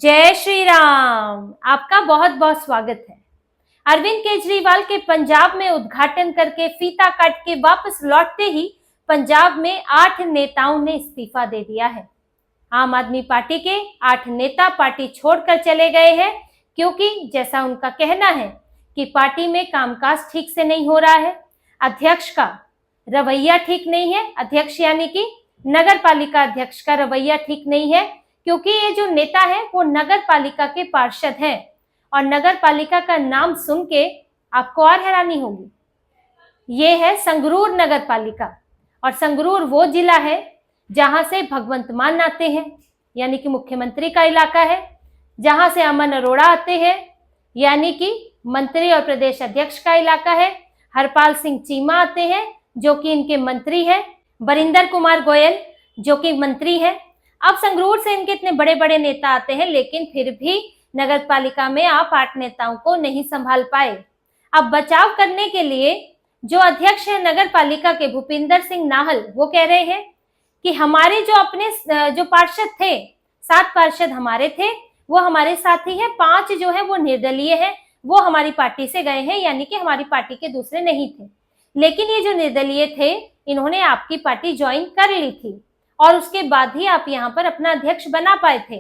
जय श्री राम। आपका बहुत बहुत स्वागत है। अरविंद केजरीवाल के पंजाब में उद्घाटन करके फीता काट के वापस लौटते ही पंजाब में 8 नेताओं ने इस्तीफा दे दिया है। आम आदमी पार्टी के 8 नेता पार्टी छोड़कर चले गए हैं क्योंकि जैसा उनका कहना है कि पार्टी में कामकाज ठीक से नहीं हो रहा है, अध्यक्ष का रवैया ठीक नहीं है, अध्यक्ष यानी कि नगर पालिका अध्यक्ष का रवैया ठीक नहीं है, क्योंकि ये जो नेता है वो नगर पालिका के पार्षद हैं और नगर पालिका का नाम सुन के आपको और हैरानी होगी। ये है संगरूर नगर पालिका और संगरूर वो जिला है जहां से भगवंत मान आते हैं, यानी कि मुख्यमंत्री का इलाका है, जहां से अमन अरोड़ा आते हैं, यानी कि मंत्री और प्रदेश अध्यक्ष का इलाका है, हरपाल सिंह चीमा आते हैं जो कि इनके मंत्री हैं, बरिंदर कुमार गोयल जो कि मंत्री हैं। अब संगरूर से इनके इतने बड़े बड़े नेता आते हैं, लेकिन फिर भी नगर पालिका में आप 8 नेताओं को नहीं संभाल पाए। अब बचाव करने के लिए जो अध्यक्ष है नगर पालिका के भूपिंदर सिंह नाहल, वो कह रहे हैं कि हमारे जो पार्षद थे, 7 पार्षद हमारे थे, वो हमारे साथ ही है, 5 जो है वो निर्दलीय है, वो हमारी पार्टी से गए हैं, यानी कि हमारी पार्टी के दूसरे नहीं थे। लेकिन ये जो निर्दलीय थे इन्होंने आपकी पार्टी ज्वाइन कर ली थी और उसके बाद ही आप यहाँ पर अपना अध्यक्ष बना पाए थे।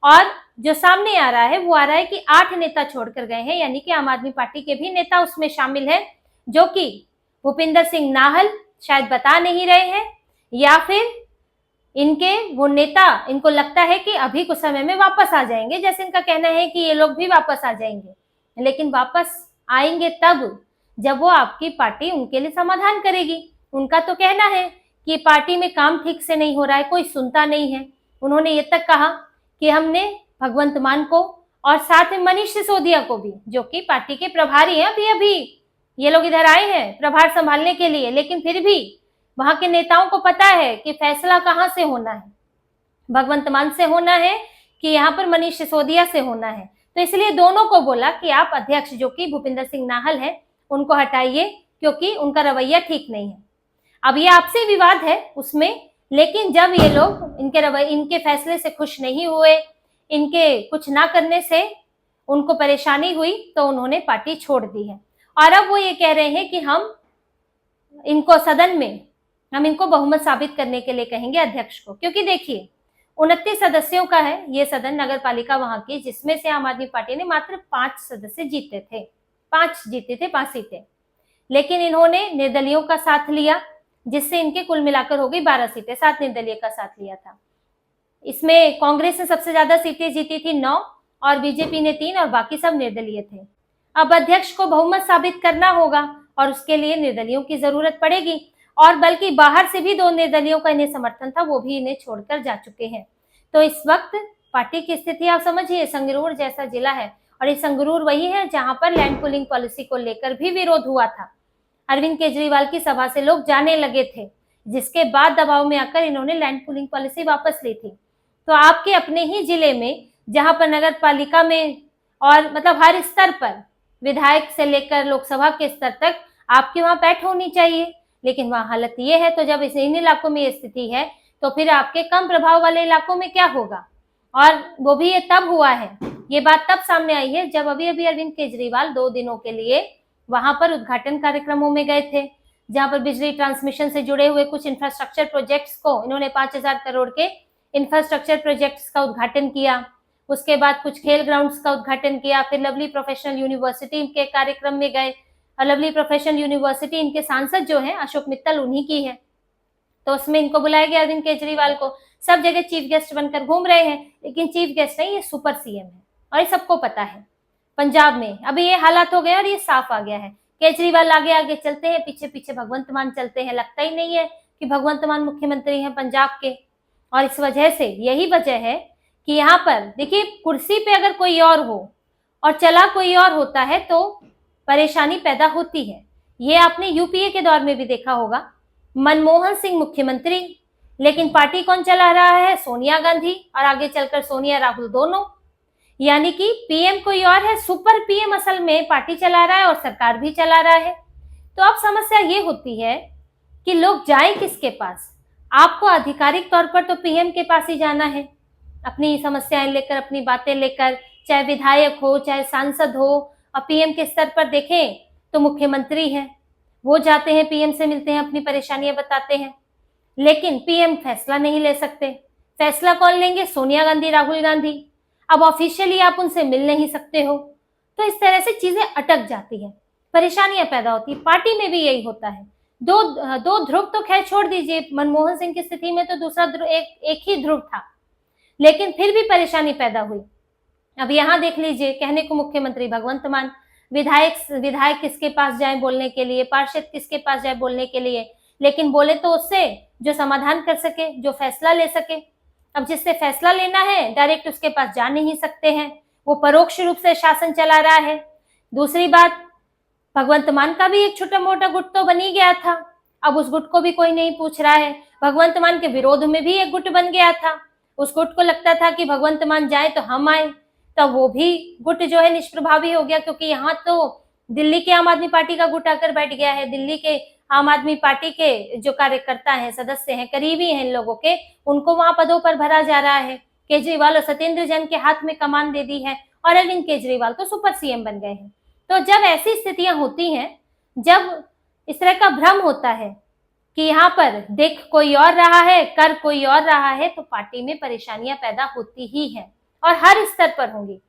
और जो सामने आ रहा है वो आ रहा है कि 8 नेता छोड़कर गए हैं, यानी कि आम आदमी पार्टी के भी नेता उसमें शामिल है, जो कि भूपिंदर सिंह नाहल शायद बता नहीं रहे हैं, या फिर इनके वो नेता, इनको लगता है कि अभी कुछ समय में वापस आ जाएंगे, जैसे इनका कहना है कि ये लोग भी वापस आ जाएंगे, लेकिन वापस आएंगे तब जब वो आपकी पार्टी उनके लिए समाधान करेगी। उनका तो कहना है कि पार्टी में काम ठीक से नहीं हो रहा है, कोई सुनता नहीं है। उन्होंने ये तक कहा कि हमने भगवंत मान को और साथ में मनीष सिसोदिया को भी, जो कि पार्टी के प्रभारी हैं, अभी ये लोग इधर आए हैं प्रभार संभालने के लिए, लेकिन फिर भी वहां के नेताओं को पता है कि फैसला कहां से होना है, भगवंत मान से होना है कि यहाँ पर मनीष सिसोदिया से होना है। तो इसलिए दोनों को बोला कि आप अध्यक्ष जो कि भूपिंदर सिंह नाहल है उनको हटाइए, क्योंकि उनका रवैया ठीक नहीं है। अब ये आपसी विवाद है उसमें, लेकिन जब ये लोग इनके फैसले से खुश नहीं हुए, इनके कुछ ना करने से उनको परेशानी हुई, तो उन्होंने पार्टी छोड़ दी है। और अब वो ये कह रहे हैं कि हम इनको सदन में बहुमत साबित करने के लिए कहेंगे अध्यक्ष को, क्योंकि देखिए 29 सदस्यों का है ये सदन नगर पालिका वहां की, जिसमें से आम आदमी पार्टी ने मात्र 5 सदस्य जीते थे, 5 जीते थे, 5 सीटें, लेकिन इन्होंने निर्दलियों का साथ लिया, जिससे इनके कुल मिलाकर हो गई 12 सीटें, 7 निर्दलीय का साथ लिया था। इसमें कांग्रेस ने सबसे ज्यादा सीटें जीती थी 9 और बीजेपी ने 3 और बाकी सब निर्दलीय थे। अब अध्यक्ष को बहुमत साबित करना होगा और उसके लिए निर्दलियों की जरूरत पड़ेगी, और बल्कि बाहर से भी 2 निर्दलियों का इन्हें समर्थन था, वो भी इन्हें छोड़कर जा चुके हैं। तो इस वक्त पार्टी की स्थिति आप समझिए, संगरूर जैसा जिला है, और ये संगरूर वही है जहां पर लैंड पूलिंग पॉलिसी को लेकर भी विरोध हुआ था। अरविंद केजरीवाल की सभा से लोग जाने लगे थे, जिसके बाद दबाव में आकर इन्होंने लैंड पूलिंग पॉलिसी वापस ली थी। तो आपके अपने ही जिले में, जहां पर नगर पालिका में और मतलब हर स्तर पर, विधायक से लेकर लोकसभा के स्तर तक आपकी वहां पैठ होनी चाहिए, लेकिन वहां हालत ये है। तो जब इन इलाकों में ये स्थिति है, तो फिर आपके कम प्रभाव वाले इलाकों में क्या होगा? और वो भी ये तब हुआ है, ये बात तब सामने आई है जब अभी अरविंद केजरीवाल 2 दिनों के लिए वहां पर उद्घाटन कार्यक्रमों में गए थे, जहां पर बिजली ट्रांसमिशन से जुड़े हुए कुछ इंफ्रास्ट्रक्चर प्रोजेक्ट्स को इन्होंने 5000 करोड़ के इंफ्रास्ट्रक्चर प्रोजेक्ट्स का उद्घाटन किया। उसके बाद कुछ खेल ग्राउंड्स का उद्घाटन किया, फिर लवली प्रोफेशनल यूनिवर्सिटी के कार्यक्रम में गए, और लवली प्रोफेशनल यूनिवर्सिटी इनके सांसद जो है अशोक मित्तल उन्हीं की है, तो उसमें इनको बुलाया गया अरविंद केजरीवाल को। सब जगह चीफ गेस्ट बनकर घूम रहे हैं, लेकिन चीफ गेस्ट नहीं, ये सुपर सीएम है, और ये सबको पता है। पंजाब में अभी ये हालात हो गए और ये साफ आ गया है, केजरीवाल आगे आगे चलते हैं, पीछे पीछे भगवंत मान चलते हैं। लगता ही नहीं है कि भगवंत मान मुख्यमंत्री हैं पंजाब के, और इस वजह से, यही वजह है कि यहाँ पर देखिए, कुर्सी पे अगर कोई और हो और चला कोई और होता है तो परेशानी पैदा होती है। ये आपने यूपीए के दौर में भी देखा होगा, मनमोहन सिंह मुख्यमंत्री, लेकिन पार्टी कौन चला रहा है? सोनिया गांधी, और आगे चलकर सोनिया राहुल दोनों, यानी कि पीएम कोई और है, सुपर पीएम असल में पार्टी चला रहा है और सरकार भी चला रहा है। तो अब समस्या ये होती है कि लोग जाएं किसके पास? आपको आधिकारिक तौर पर तो पीएम के पास ही जाना है, अपनी समस्याएं लेकर, अपनी बातें लेकर, चाहे विधायक हो, चाहे सांसद हो। और पीएम के स्तर पर देखें तो मुख्यमंत्री हैं, वो जाते हैं पीएम से मिलते हैं, अपनी परेशानियां बताते हैं, लेकिन पीएम फैसला नहीं ले सकते। फैसला कौन लेंगे? सोनिया गांधी, राहुल गांधी। अब ऑफिशियली आप उनसे मिल नहीं सकते हो, तो इस तरह से चीजें अटक जाती है, परेशानियां पैदा होती है। पार्टी में भी यही होता है। दो दो ध्रुव तो खैर छोड़ दीजिए, मनमोहन सिंह की स्थिति में तो दूसरा ध्रुव, एक ही ध्रुव था, लेकिन फिर भी परेशानी पैदा हुई। अब यहाँ देख लीजिए, कहने को मुख्यमंत्री भगवंत मान, विधायक किसके पास जाए बोलने के लिए, पार्षद किसके पास जाए बोलने के लिए, लेकिन बोले तो उससे जो समाधान कर सके, जो फैसला ले सके। अब जिससे फैसला लेना है डायरेक्ट उसके पास जा नहीं सकते हैं, वो परोक्ष रूप से शासन चला रहा है। दूसरी बात, भगवंत मान का भी एक छोटा मोटा गुट तो बन ही गया था, अब उस गुट को भी कोई नहीं पूछ रहा है। भगवंत मान के विरोध में भी एक गुट बन गया था, उस गुट को लगता था कि भगवंत मान जाए तो हम आए, तो वो भी गुट जो है निष्प्रभावी हो गया, क्योंकि यहाँ तो दिल्ली के आम आदमी पार्टी का गुट आकर बैठ गया है। दिल्ली के आम आदमी पार्टी के जो कार्यकर्ता हैं, सदस्य हैं, करीबी हैं इन लोगों के, उनको वहां पदों पर भरा जा रहा है। केजरीवाल और सत्येंद्र जैन के हाथ में कमान दे दी है, और अरविंद केजरीवाल तो सुपर सीएम बन गए हैं। तो जब ऐसी स्थितियां होती हैं, जब इस तरह का भ्रम होता है कि यहाँ पर देख कोई और रहा है, कर कोई और रहा है, तो पार्टी में परेशानियां पैदा होती ही हैं, और हर स्तर पर होंगी,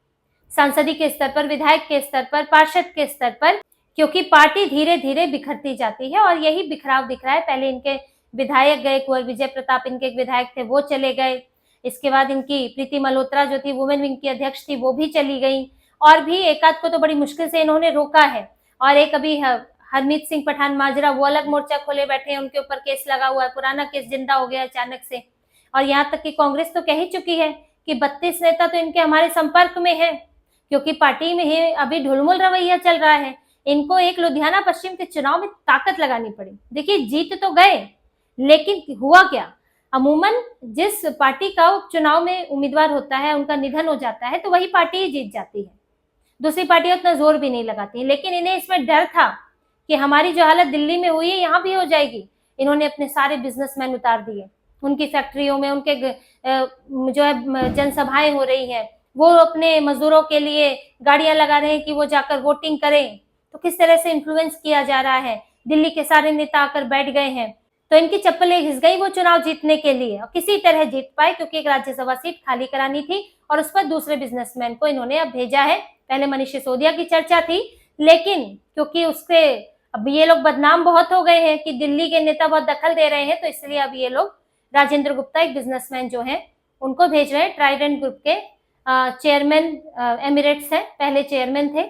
सांसदीय के स्तर पर, विधायक के स्तर पर, पार्षद के स्तर पर, क्योंकि पार्टी धीरे धीरे बिखरती जाती है। और यही बिखराव दिख रहा है। पहले इनके विधायक गए, कुंवर विजय प्रताप इनके एक विधायक थे, वो चले गए। इसके बाद इनकी प्रीति मल्होत्रा जो थी, वुमेन विंग की अध्यक्ष थी, वो भी चली गई, और भी एक आध को तो बड़ी मुश्किल से इन्होंने रोका है। और एक अभी हरमीत सिंह पठान माजरा, वो अलग मोर्चा खोले बैठे हैं, उनके ऊपर केस लगा हुआ है, पुराना केस जिंदा हो गया अचानक से। और यहाँ तक कि कांग्रेस तो कह ही चुकी है कि 32 नेता तो इनके हमारे संपर्क में है, क्योंकि पार्टी में ही अभी ढुलमुल रवैया चल रहा है। इनको एक लुधियाना पश्चिम के चुनाव में ताकत लगानी पड़ी। देखिए, जीत तो गए, लेकिन हुआ क्या, अमूमन जिस पार्टी का उपचुनाव में उम्मीदवार होता है, उनका निधन हो जाता है, तो वही पार्टी ही जीत जाती है। दूसरी पार्टियां उतना जोर भी नहीं लगाती, लेकिन इन्हें इसमें डर था कि हमारी जो हालत दिल्ली में हुई है, यहाँ भी हो जाएगी। इन्होंने अपने सारे बिजनेसमैन उतार दिए, उनकी फैक्ट्रियों में उनके जो है जनसभाएं हो रही है, वो अपने मजदूरों के लिए गाड़ियां लगा रहे हैं कि वो जाकर वोटिंग करें। तो किस तरह से इन्फ्लुएंस किया जा रहा है, दिल्ली के सारे नेता आकर बैठ गए हैं, तो इनकी चप्पलें घिस गई वो चुनाव जीतने के लिए, और किसी तरह जीत पाए, क्योंकि एक राज्यसभा सीट खाली करानी थी, और उस पर दूसरे बिजनेसमैन को इन्होंने अब भेजा है। पहले मनीष सिसोदिया की चर्चा थी, लेकिन क्योंकि उसके अब ये लोग बदनाम बहुत हो गए हैं कि दिल्ली के नेता बहुत दखल दे रहे हैं, तो इसलिए अब ये लोग राजेंद्र गुप्ता, एक बिजनेसमैन जो है, उनको भेज रहे हैं। ट्राइडेंट ग्रुप के चेयरमैन एमिरेट्स हैं, पहले चेयरमैन थे।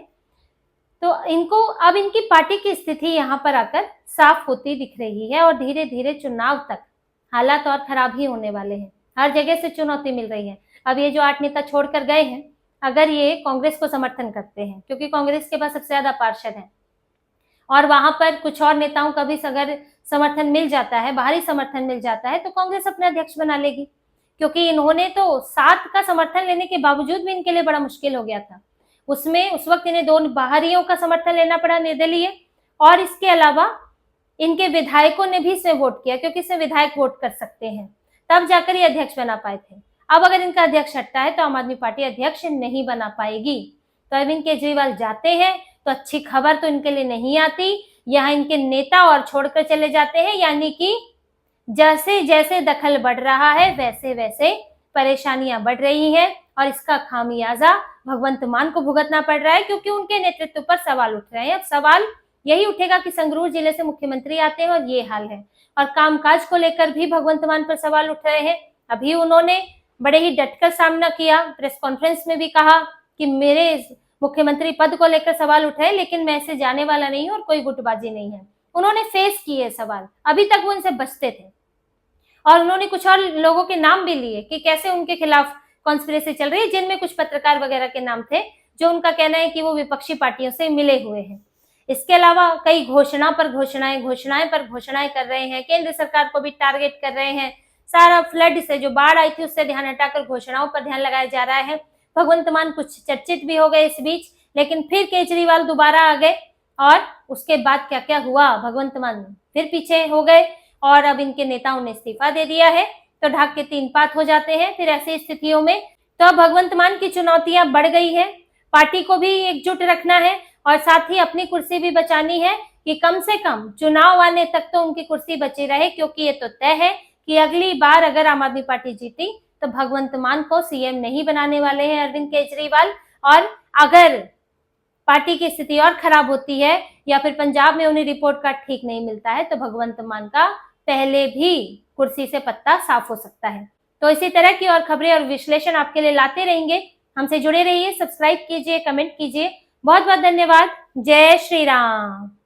तो इनको अब इनकी पार्टी की स्थिति यहाँ पर आकर साफ होती दिख रही है, और धीरे धीरे चुनाव तक हालात और खराब ही होने वाले हैं। हर जगह से चुनौती मिल रही है। अब ये जो 8 नेता छोड़कर गए हैं, अगर ये कांग्रेस को समर्थन करते हैं, क्योंकि कांग्रेस के पास सबसे ज्यादा पार्षद हैं, और वहां पर कुछ और नेताओं का भी अगर समर्थन मिल जाता है, बाहरी समर्थन मिल जाता है, तो कांग्रेस अपने अध्यक्ष बना लेगी। क्योंकि इन्होंने तो 7 का समर्थन लेने के बावजूद भी इनके लिए बड़ा मुश्किल हो गया था। उसमें उस वक्त इन्हें 2 बाहरियों का समर्थन लेना पड़ा, निर्दलीय, और इसके अलावा इनके विधायकों ने भी इसमें वोट किया, क्योंकि इसमें विधायक वोट कर सकते हैं, तब जाकर ये अध्यक्ष बना पाए थे। अब अगर इनका अध्यक्ष हटता है तो आम आदमी पार्टी अध्यक्ष नहीं बना पाएगी। तो अरविंद केजरीवाल जाते हैं तो अच्छी खबर तो इनके लिए नहीं आती, यहाँ इनके नेता और छोड़कर चले जाते हैं, यानी कि जैसे जैसे दखल बढ़ रहा है, वैसे वैसे परेशानियां बढ़ रही हैं, और इसका खामियाजा भगवंत मान को भुगतना पड़ रहा है, क्योंकि उनके नेतृत्व पर सवाल उठ रहे हैं। अब सवाल यही उठेगा कि संगरूर जिले से मुख्यमंत्री आते हैं और ये हाल है, और कामकाज को लेकर भी भगवंत मान पर सवाल उठ रहे हैं। अभी उन्होंने बड़े ही डटकर सामना किया, प्रेस कॉन्फ्रेंस में भी कहा कि मेरे मुख्यमंत्री पद को लेकर सवाल उठाए, लेकिन मैं इससे जाने वाला नहीं हूं और कोई गुटबाजी नहीं है। उन्होंने फेस किए सवाल, अभी तक वो इनसे बचते थे, और उन्होंने कुछ और लोगों के नाम भी लिए कि कैसे उनके खिलाफ कॉन्स्पिरेसी चल रही है, जिनमें कुछ पत्रकार वगैरह के नाम थे, जो उनका कहना है कि वो विपक्षी पार्टियों से मिले हुए हैं। इसके अलावा कई घोषणा पर घोषणाएं कर रहे हैं, केंद्र सरकार को भी टारगेट कर रहे हैं। सारा फ्लड से, जो बाढ़ आई थी, उससे ध्यान हटाकर घोषणाओं पर ध्यान लगाया जा रहा है। भगवंत मान कुछ चर्चित भी हो गए इस बीच, लेकिन फिर केजरीवाल दोबारा आ गए, और उसके बाद क्या क्या हुआ, भगवंत मान फिर पीछे हो गए, और अब इनके नेताओं ने इस्तीफा दे दिया है। तो ढाक के 3 पात हो जाते हैं। फिर ऐसी स्थितियों में तो अब भगवंत मान की चुनौतियां बढ़ गई है। पार्टी को भी एकजुट रखना है और साथ ही अपनी कुर्सी भी बचानी है कि कम से कम चुनाव आने तक तो उनकी कुर्सी बची रहे, क्योंकि ये तो तय है कि अगली बार अगर आम आदमी पार्टी जीती तो भगवंत मान को सीएम नहीं बनाने वाले हैं अरविंद केजरीवाल। और अगर पार्टी की स्थिति और खराब होती है या फिर पंजाब में उन्हें रिपोर्ट कार्ड ठीक नहीं मिलता है तो भगवंत मान का पहले भी कुर्सी से पत्ता साफ हो सकता है। तो इसी तरह की और खबरें और विश्लेषण आपके लिए लाते रहेंगे। हमसे जुड़े रहिए, सब्सक्राइब कीजिए, कमेंट कीजिए। बहुत बहुत धन्यवाद। जय श्री राम।